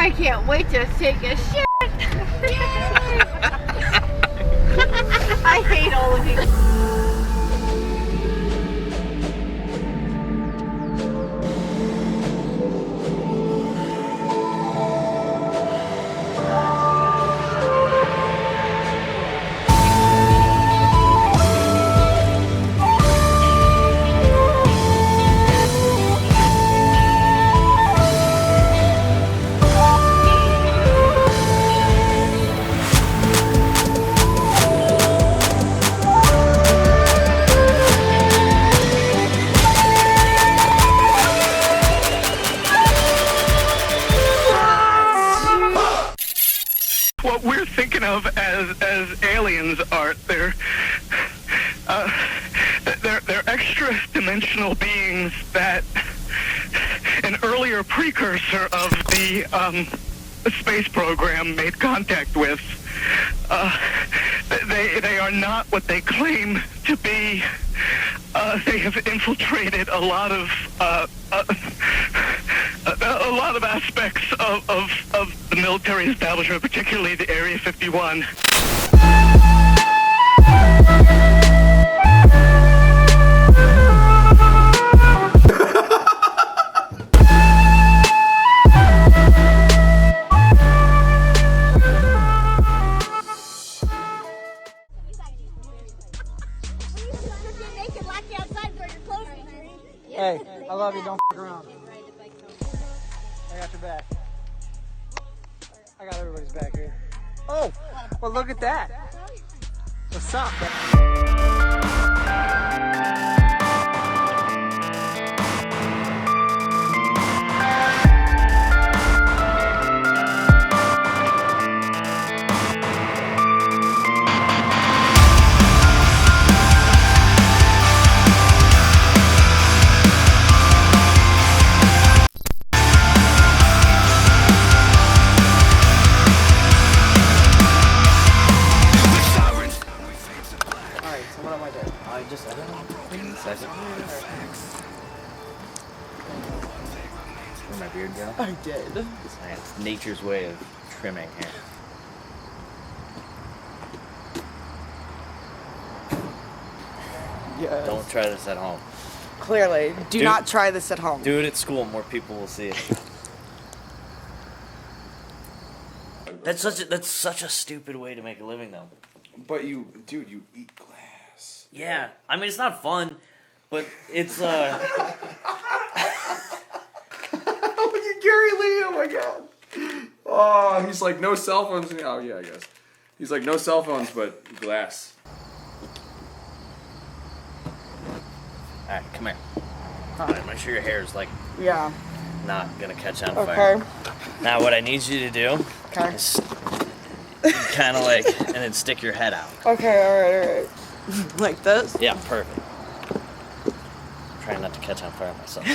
I can't wait to take a shit. I hate all of you. What we're thinking of as aliens are they're extra-dimensional beings that an earlier precursor of the space program made contact with. They are not what they claim to be. They have infiltrated a lot of aspects of the military establishment, particularly the Area 51. Hey, I love you, don't f*** around. I got your back. I got everybody's back here. Oh, well look at that. What's up, Where'd my beard go? I did. It's nature's way of trimming hair. Yes. Don't try this at home. Clearly. Do not try this at home. Do it at school, more people will see it. That's such a stupid way to make a living though. But you eat glass. Yeah. I mean it's not fun, but it's Look at Gary Lee, oh my god. Oh, he's like no cell phones. Oh yeah, I guess. He's like no cell phones but glass. Alright, come here. Alright, make sure your hair is like not gonna catch on fire. Okay. Now what I need you to do is kinda like and then stick your head out. Okay, alright. Like this? Yeah, perfect. I'm trying not to catch on fire myself.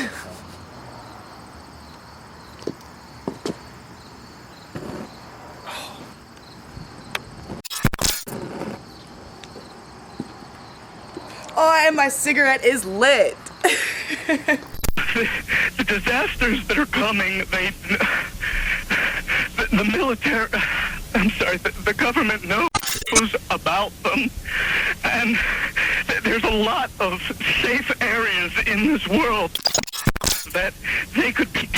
Oh, and my cigarette is lit. The disasters that are coming, the military, I'm sorry, the government knows about them, and there's a lot of safe areas in this world that they could be.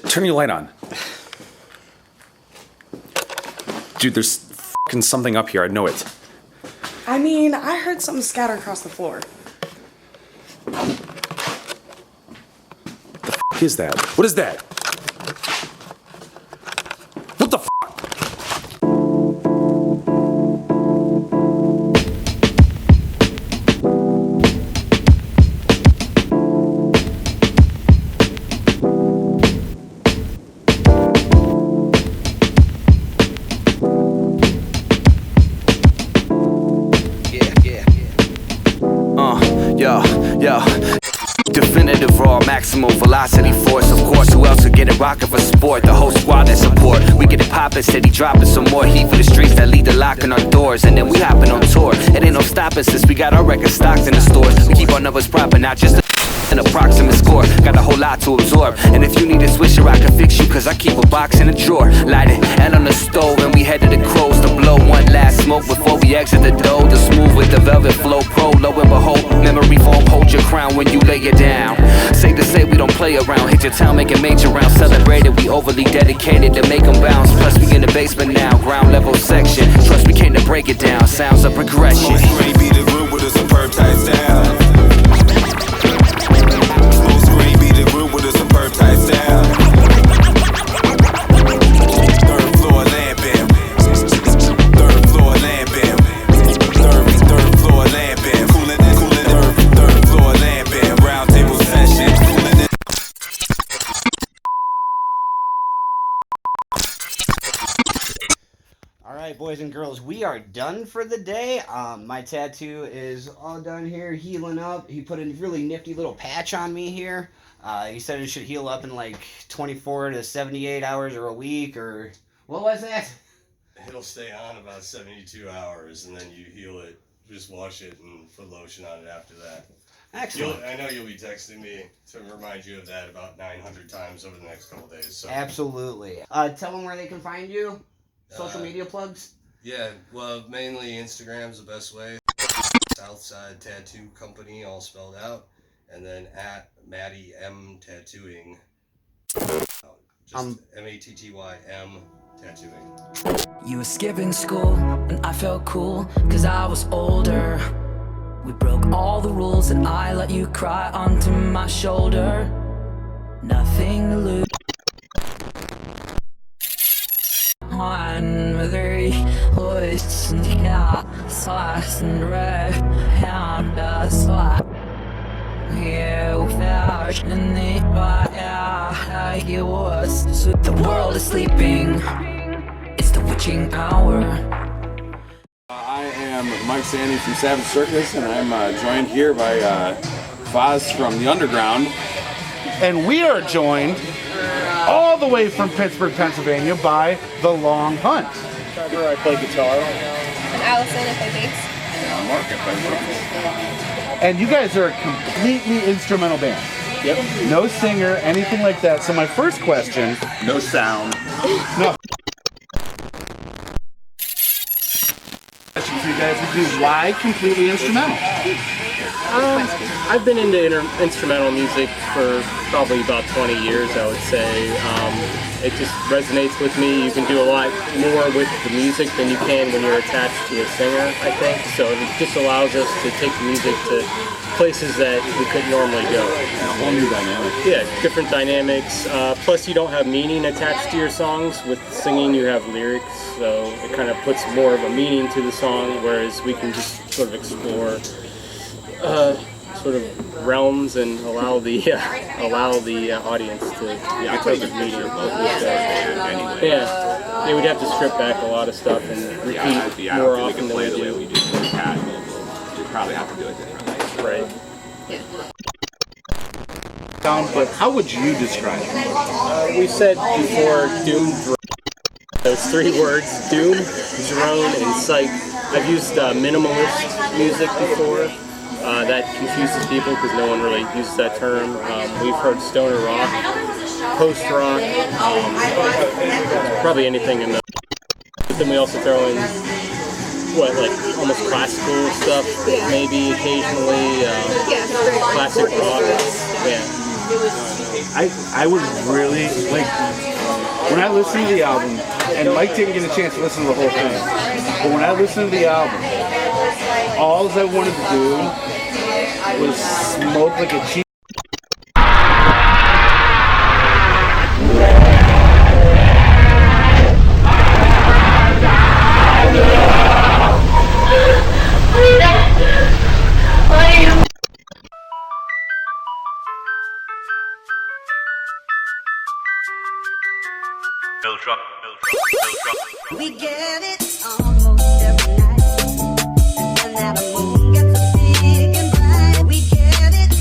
Turn your light on. Dude, there's fucking something up here. I know it. I mean, I heard something scatter across the floor. The fuck is that? What is that? What the fuck? Yo, definitive raw, maximum velocity force. Of course, who else would get it rockin' for sport? The whole squad that support. We get it poppin', steady dropping some more heat for the streets that lead to locking our doors. And then we hopping on tour. It ain't no stopping since we got our records stocked in the stores. We keep our numbers proper, not just an approximate score. Got a whole lot to absorb. And if you need a swisher, I can fix you, cause I keep a box in a drawer. Light it, and on the stove, and we head to the crows to blow one last smoke before we exit the dough. The smooth with the velvet flow, pro, lo and behold. Memory foam, hold your crown when you lay it down. Safe to say we don't play around. Hit your town, make a major round. Celebrate it, we overly dedicated to make them bounce. Plus we in the basement now, ground level section. Trust we came to break it down, sounds of progression. Be the group with a superb tight style. With a superb tight style. Third floor lamping. Third floor lamping. Third floor lamping. Cooling it. Third floor lamping. Round table session. Cooling it. Alright, boys and girls, we are done for the day. My tattoo is all done here, healing up. He put a really nifty little patch on me here. He said it should heal up in like 24 to 78 hours or a week, or what was that? It'll stay on about 72 hours, and then you heal it. Just wash it and put lotion on it after that. Excellent. I know you'll be texting me to remind you of that about 900 times over the next couple days. So. Absolutely. Tell them where they can find you. Social media plugs? Yeah, well, mainly Instagram's the best way. Southside Tattoo Company, all spelled out. And then at Maddie M Tattooing. Just M-A-T-T-Y-M Tattooing. You were skipping school, and I felt cool, cause I was older. We broke all the rules, and I let you cry onto my shoulder. Nothing to lose. On three hoists and sauce and red hand swap. Yeah, we found in the fire. It was so the world is sleeping. It's the witching hour. I am Mike Sandy from Savage Sircus, and I'm joined here by Foz from the Underground. And we are joined all the way from Pittsburgh, Pennsylvania by The Long Hunt. Trevor, I play guitar. And Allison, I play bass. And Mark, I play drums. And you guys are a completely instrumental band. Yep. No singer, anything like that. So my first question... No sound. No. Question for you guys would be, why completely instrumental? I've been into instrumental music for probably about 20 years, I would say. It just resonates with me. You can do a lot more with the music than you can when you're attached to a singer, I think. So it just allows us to take the music to places that we couldn't normally go. And a whole new dynamic. Yeah, different dynamics. Plus you don't have meaning attached to your songs. With singing you have lyrics, so it kind of puts more of a meaning to the song, whereas we can just sort of explore sort of realms and allow the audience to interpret meaning. Yeah, we'd have to strip back a lot of stuff and repeat more often than we do. We'd probably have to do it differently. Right. But how would you describe it? We said before, doom. Those three words: doom, drone, and psych. I've used minimalist music before. That confuses people because no one really uses that term. We've heard stoner rock, post-rock, probably anything in the... But then we also throw in, like almost classical stuff, maybe occasionally, classic rock. Yeah. I would really, like, when I listened to the album, and Mike didn't get a chance to listen to the whole thing, but when I listened to the album, all I wanted to do was smoke like a cheap. We get it almost every night, and that moon gets so big and bright. We get it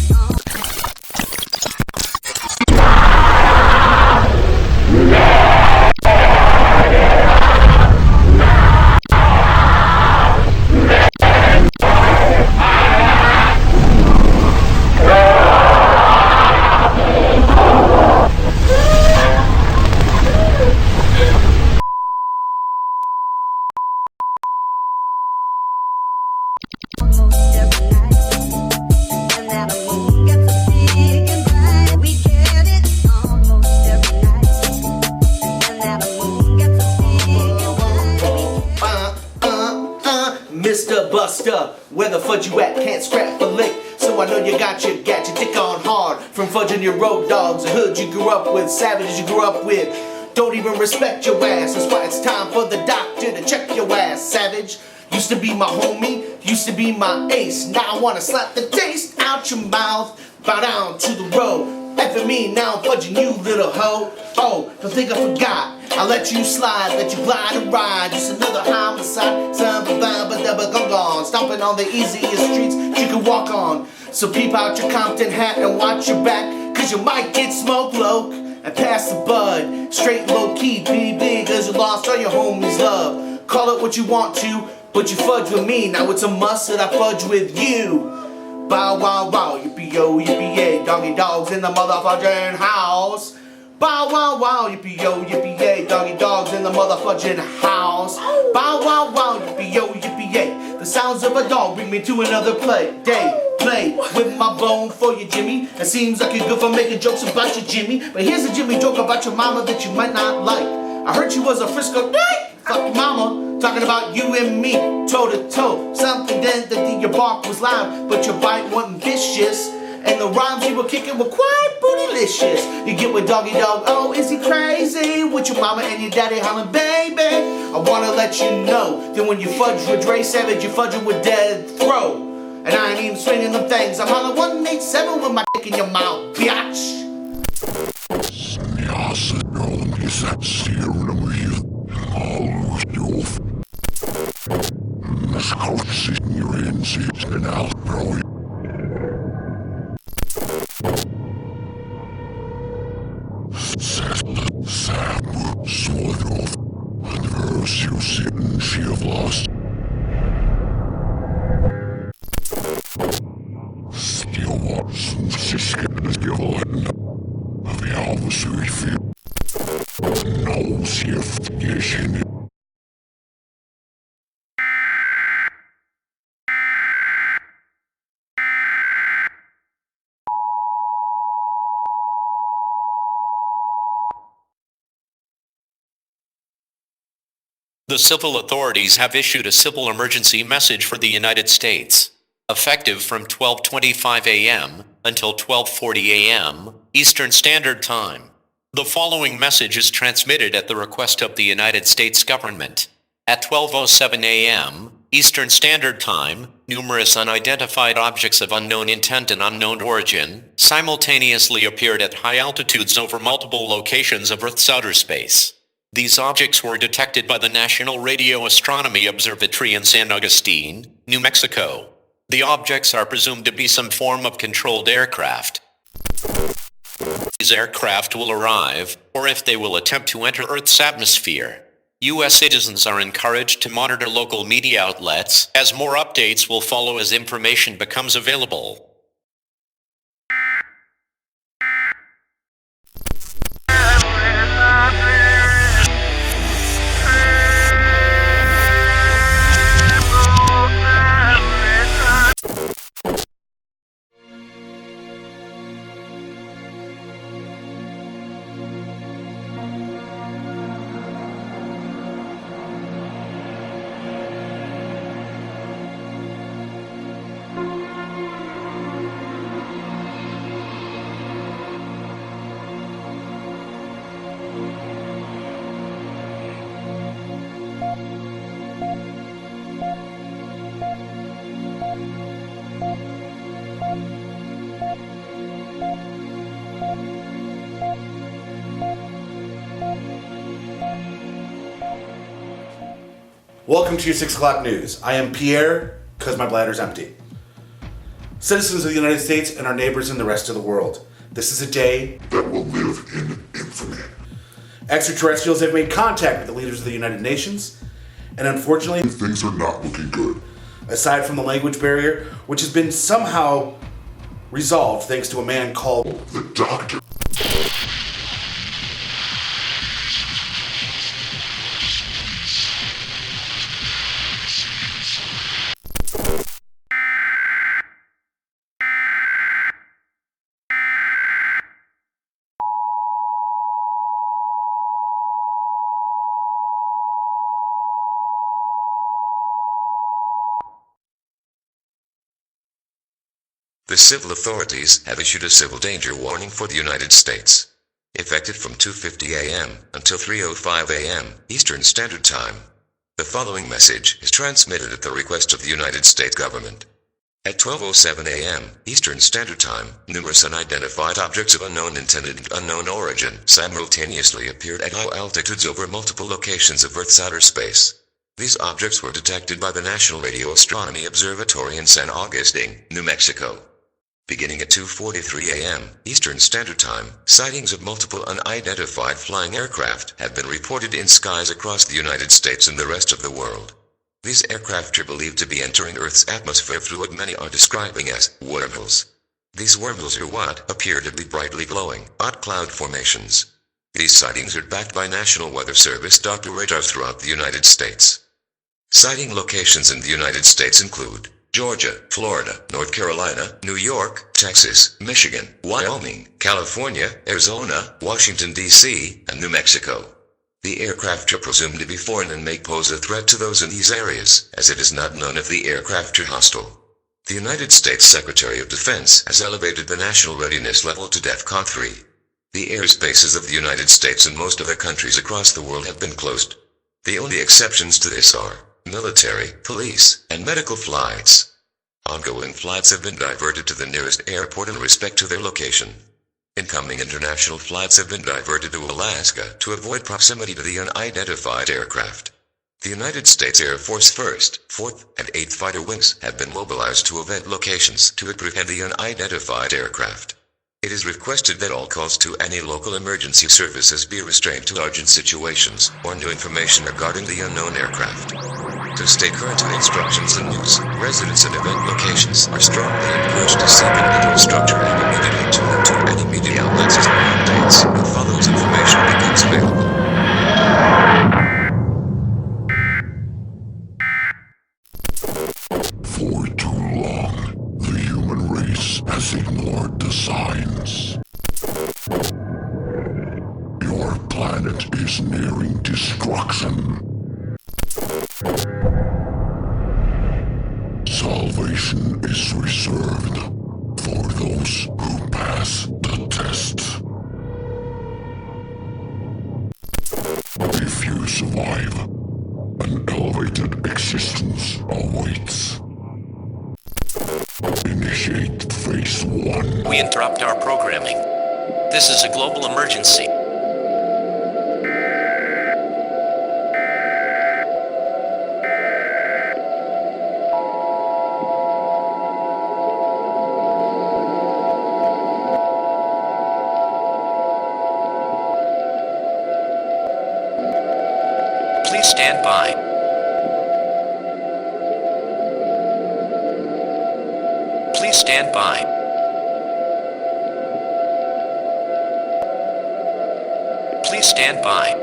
tell where the fudge you at, can't scrap a lick. So I know you got your dick on hard from fudging your road dogs, the hood you grew up with, savages you grew up with. Don't even respect your ass, that's why it's time for the doctor to check your ass, savage. Used to be my homie, used to be my ace. Now I wanna slap the taste out your mouth. Bow down to the road. Effing me, now I'm fudging you, little hoe. Oh, don't think I forgot. I let you slide, let you glide and ride. Just another homicide. Gone. Stomping on the easiest streets you can walk on. So peep out your Compton hat and watch your back, cause you might get smoked low and pass the bud. Straight low key, be big, cause you lost all your homies' love. Call it what you want to, but you fudge with me. Now it's a must that I fudge with you. Bow wow wow, yippee-yo, yippee-yay, doggy dogs in the motherfucking house. Bow wow wow, yippee-yo, yippee-yay, doggy dogs in the motherfucking house. Bow wow wow, yippee-yo, yippee-yay, the sounds of a dog bring me to another day. Play with my bone for you, Jimmy. It seems like you're good for making jokes about you, Jimmy. But here's a Jimmy joke about your mama that you might not like. I heard she was a Frisco dyke. Fuck your mama, talking about you and me, toe to toe. Something then that your bark was loud, but your bite wasn't vicious. And the rhymes you were kicking were quite bootylicious. You get with doggy dog, oh, is he crazy? With your mama and your daddy hollering, baby. I wanna let you know that when you fudge with Dre Savage, you fudging with Dead Throw. And I ain't even swinging them things. I'm on a 187 with my dick in your mouth, biatch. The civil authorities have issued a civil emergency message for the United States, effective from 12:25 a.m. until 12:40 a.m. Eastern Standard Time. The following message is transmitted at the request of the United States government. At 12:07 a.m. Eastern Standard Time, numerous unidentified objects of unknown intent and unknown origin simultaneously appeared at high altitudes over multiple locations of Earth's outer space. These objects were detected by the National Radio Astronomy Observatory in San Agustin, New Mexico. The objects are presumed to be some form of controlled aircraft. These aircraft will arrive, or if they will attempt to enter Earth's atmosphere. U.S. citizens are encouraged to monitor local media outlets, as more updates will follow as information becomes available. Welcome to your 6 o'clock news. I am Pierre, because my bladder's empty. Citizens of the United States and our neighbors in the rest of the world, this is a day that will live in infamy. Extraterrestrials have made contact with the leaders of the United Nations, and unfortunately, things are not looking good. Aside from the language barrier, which has been somehow resolved thanks to a man called the Doctor. the civil authorities have issued a civil danger warning for the United States. Effective from 2:50 a.m. until 3:05 a.m. Eastern Standard Time. The following message is transmitted at the request of the United States government. At 12:07 a.m. Eastern Standard Time, numerous unidentified objects of unknown intended and unknown origin simultaneously appeared at high altitudes over multiple locations of Earth's outer space. These objects were detected by the National Radio Astronomy Observatory in San Augustine, New Mexico. Beginning at 2:43 a.m. Eastern Standard Time, sightings of multiple unidentified flying aircraft have been reported in skies across the United States and the rest of the world. These aircraft are believed to be entering Earth's atmosphere through what many are describing as wormholes. These wormholes are what appear to be brightly glowing, hot cloud formations. These sightings are backed by National Weather Service Doppler radars throughout the United States. Sighting locations in the United States include Georgia, Florida, North Carolina, New York, Texas, Michigan, Wyoming, California, Arizona, Washington, D.C., and New Mexico. The aircraft are presumed to be foreign and may pose a threat to those in these areas, as it is not known if the aircraft are hostile. The United States Secretary of Defense has elevated the national readiness level to DEFCON 3. The airspaces of the United States and most other countries across the world have been closed. The only exceptions to this are military, police, and medical flights. Ongoing flights have been diverted to the nearest airport in respect to their location. Incoming international flights have been diverted to Alaska to avoid proximity to the unidentified aircraft. The United States Air Force 1st, 4th, and 8th Fighter Wings have been mobilized to event locations to apprehend the unidentified aircraft. It is requested that all calls to any local emergency services be restrained to urgent situations or new information regarding the unknown aircraft. To stay current on instructions and news, residents and event locations are strongly encouraged to seek an infrastructure and immediately tune into any media outlets as more updates and follows information becomes available. For too long, the human race has ignored the signs. Your planet is nearing destruction. Salvation is reserved for those who pass the test. If you survive, an elevated existence awaits. Initiate Phase 1. We interrupt our programming. This is a global emergency. Please stand by. Please stand by. Please stand by.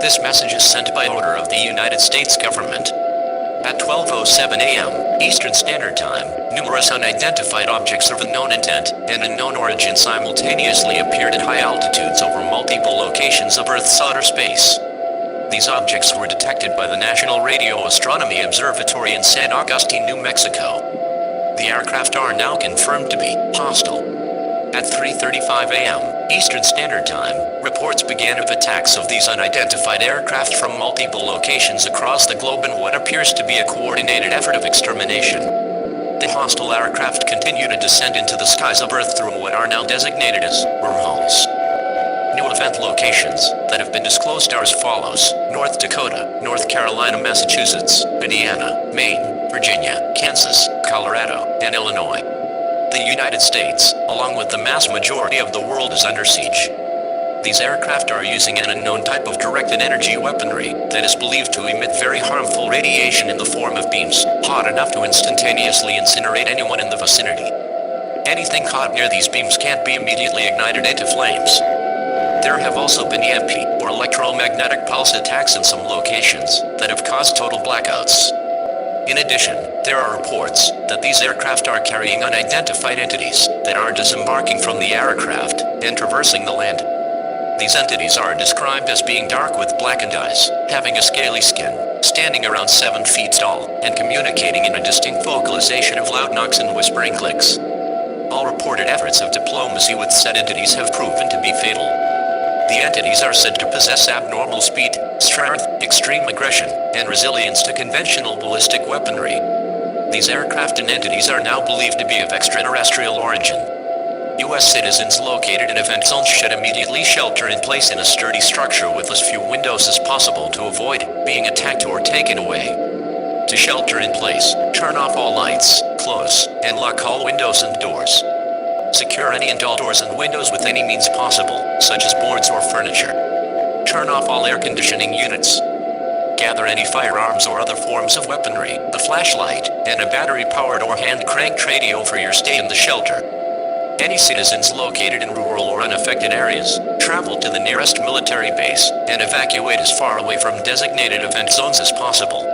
This message is sent by order of the United States government. At 12:07 a.m. Eastern Standard Time, numerous unidentified objects of unknown intent and unknown origin simultaneously appeared at high altitudes over multiple locations of Earth's outer space. These objects were detected by the National Radio Astronomy Observatory in San Augustine, New Mexico. The aircraft are now confirmed to be hostile. At 3:35 a.m. Eastern Standard Time, reports began of attacks of these unidentified aircraft from multiple locations across the globe in what appears to be a coordinated effort of extermination. The hostile aircraft continue to descend into the skies of Earth through what are now designated as wormholes. New event locations that have been disclosed are as follows: North Dakota, North Carolina, Massachusetts, Indiana, Maine, Virginia, Kansas, Colorado, and Illinois. The United States, along with the mass majority of the world, is under siege. These aircraft are using an unknown type of directed energy weaponry that is believed to emit very harmful radiation in the form of beams, hot enough to instantaneously incinerate anyone in the vicinity. Anything hot near these beams can't be immediately ignited into flames. There have also been EMP, or electromagnetic pulse attacks in some locations that have caused total blackouts. In addition, there are reports that these aircraft are carrying unidentified entities that are disembarking from the aircraft and traversing the land. These entities are described as being dark with blackened eyes, having a scaly skin, standing around 7 feet tall, and communicating in a distinct vocalization of loud knocks and whispering clicks. All reported efforts of diplomacy with said entities have proven to be fatal. The entities are said to possess abnormal speed, strength, extreme aggression, and resilience to conventional ballistic weaponry. These aircraft and entities are now believed to be of extraterrestrial origin. U.S. citizens located in event zones should immediately shelter in place in a sturdy structure with as few windows as possible to avoid being attacked or taken away. To shelter in place, turn off all lights, close, and lock all windows and doors. Secure any and all doors and windows with any means possible, such as boards or furniture. Turn off all air conditioning units. Gather any firearms or other forms of weaponry, a flashlight, and a battery-powered or hand-cranked radio for your stay in the shelter. Any citizens located in rural or unaffected areas, travel to the nearest military base, and evacuate as far away from designated event zones as possible.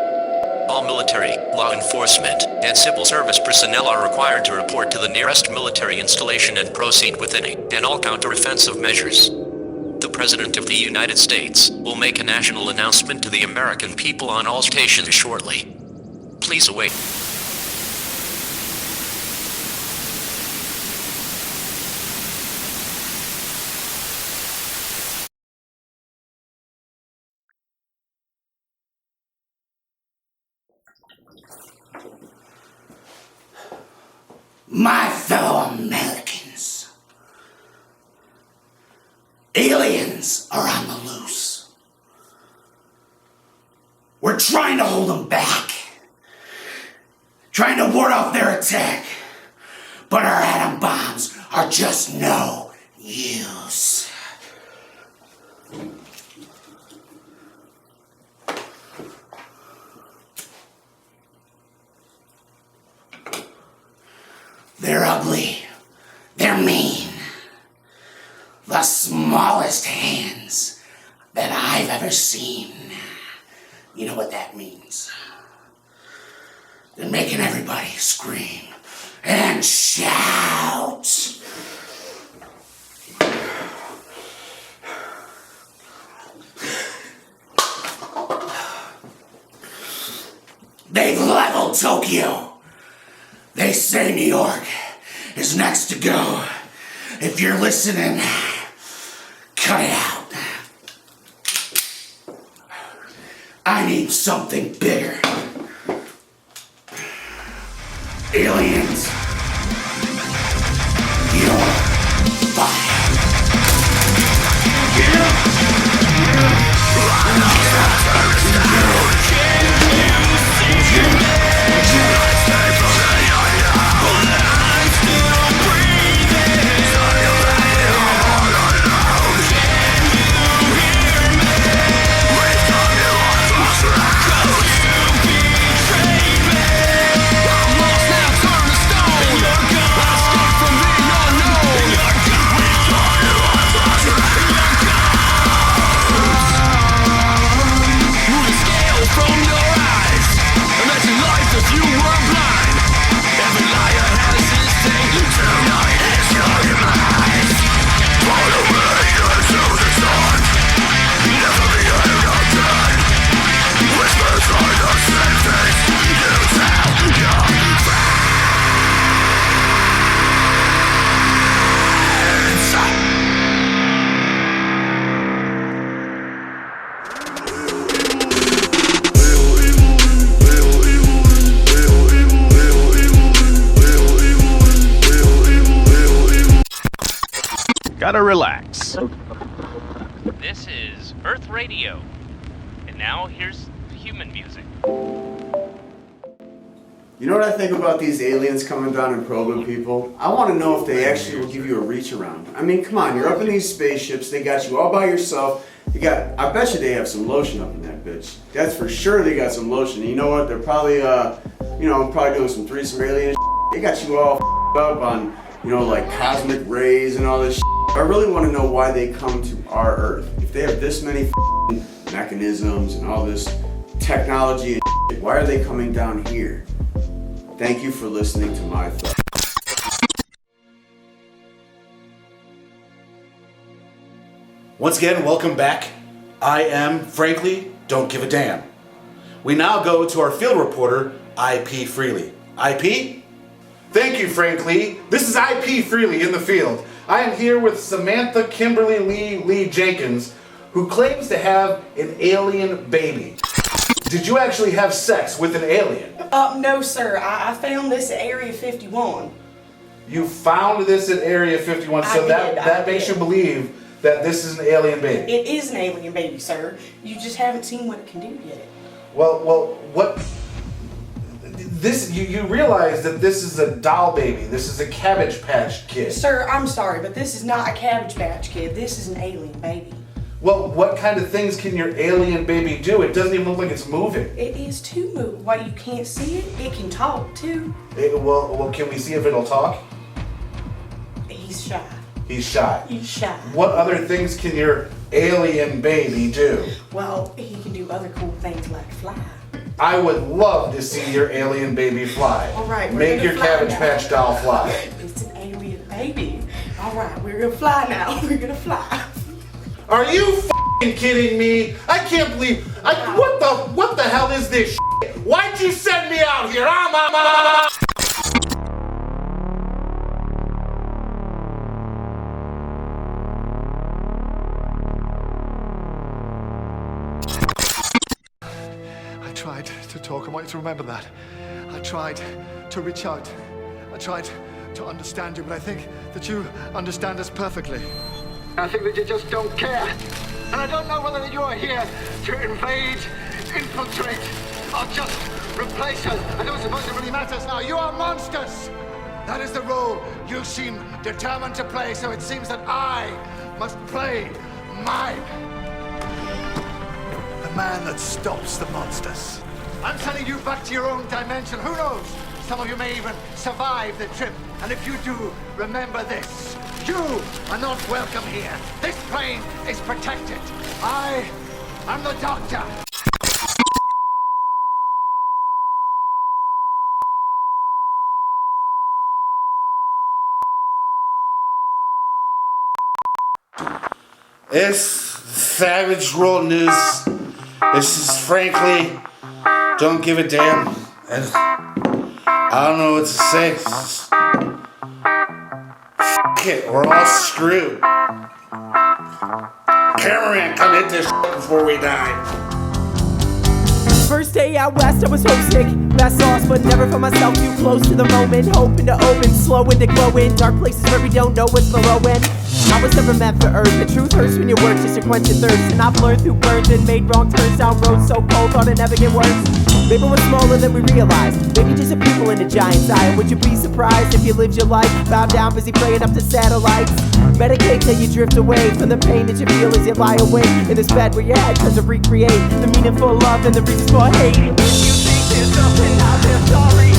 All military, law enforcement, and civil service personnel are required to report to the nearest military installation and proceed with any and all counter-offensive measures. The President of the United States will make a national announcement to the American people on all stations shortly. Please await. My fellow Americans, aliens are on the loose. We're trying to hold them back, trying to ward off their attack, but our atom bombs are just no use. They're ugly. They're mean. The smallest hands that I've ever seen. You know what that means? They're making everybody scream and shout. They've leveled Tokyo. They say New York is next to go. If you're listening, cut it out. I need something bigger. Aliens, you're fired. Gotta relax. This is Earth Radio. And now here's human music. You know what I think about these aliens coming down and probing people? I want to know if they actually will give you a reach around. I mean, come on, you're up in these spaceships, they got you all by yourself. I bet you they have some lotion up in that bitch. That's for sure they got some lotion. You know what? They're probably, probably doing some threesome alien shit. They got you all up on, like cosmic rays and all this shit. I really want to know why they come to our Earth. If they have this many mechanisms and all this technology and shit, why are they coming down here? Thank you for listening to my thoughts. Once again, welcome back. I am, frankly, don't give a damn. We now go to our field reporter, IP Freely. IP? Thank you, Frank Lee. This is IP Freely in the field. I am here with Samantha Kimberly Lee Jenkins, who claims to have an alien baby. Did you actually have sex with an alien? No, sir. I found this at Area 51. You found this at Area 51, so that makes you believe that this is an alien baby. It is an alien baby, sir. You just haven't seen what it can do yet. Well, what? This you realize that this is a doll baby. This is a Cabbage Patch Kid. Sir, I'm sorry, but this is not a Cabbage Patch Kid. This is an alien baby. Well, what kind of things can your alien baby do? It doesn't even look like it's moving. It is to move. While you can't see it, it can talk too. Well, can we see if it'll talk? He's shy. He's shy. He's shy. What other things can your alien baby do? Well, he can do other cool things like fly. I would love to see your alien baby fly. All right, make your Cabbage Patch doll fly. It's an alien baby. All right, we're gonna fly now. We're gonna fly. Are you f***ing kidding me? I can't believe. What the hell is this shit? Why'd you send me out here? I tried to talk. I want you to remember that. I tried to reach out. I tried to understand you, but I think that you understand us perfectly. I think that you just don't care. And I don't know whether you are here to invade, infiltrate, or just replace us. I don't suppose it really matters now. You are monsters! That is the role you seem determined to play, so it seems that I must play mine. The man that stops the monsters. I'm sending you back to your own dimension. Who knows? Some of you may even survive the trip. And if you do, remember this. You are not welcome here. This plane is protected. I am the doctor. It's Savage World News. This is frankly, don't give a damn. And I don't know what to say. F it, we're all screwed. Cameraman, come hit this before we die. First day out west, I was homesick. Last lost, but never for myself. Too close to the moment. Hoping to open, slow into glowing. Dark places where we don't know what's below end. I was never meant for earth. The truth hurts when you work just to quench your thirst. And I've learned through burns and made wrong turns down roads so cold, thought it'd never get worse. Maybe we're smaller than we realized. Maybe just a people in a giant's eye. Would you be surprised if you lived your life bow down, busy praying up to satellites? Medicate till you drift away from the pain that you feel as you lie awake in this bed where your head tries to recreate the meaningful love and the reasons for hate. If you think there's something out there, sorry.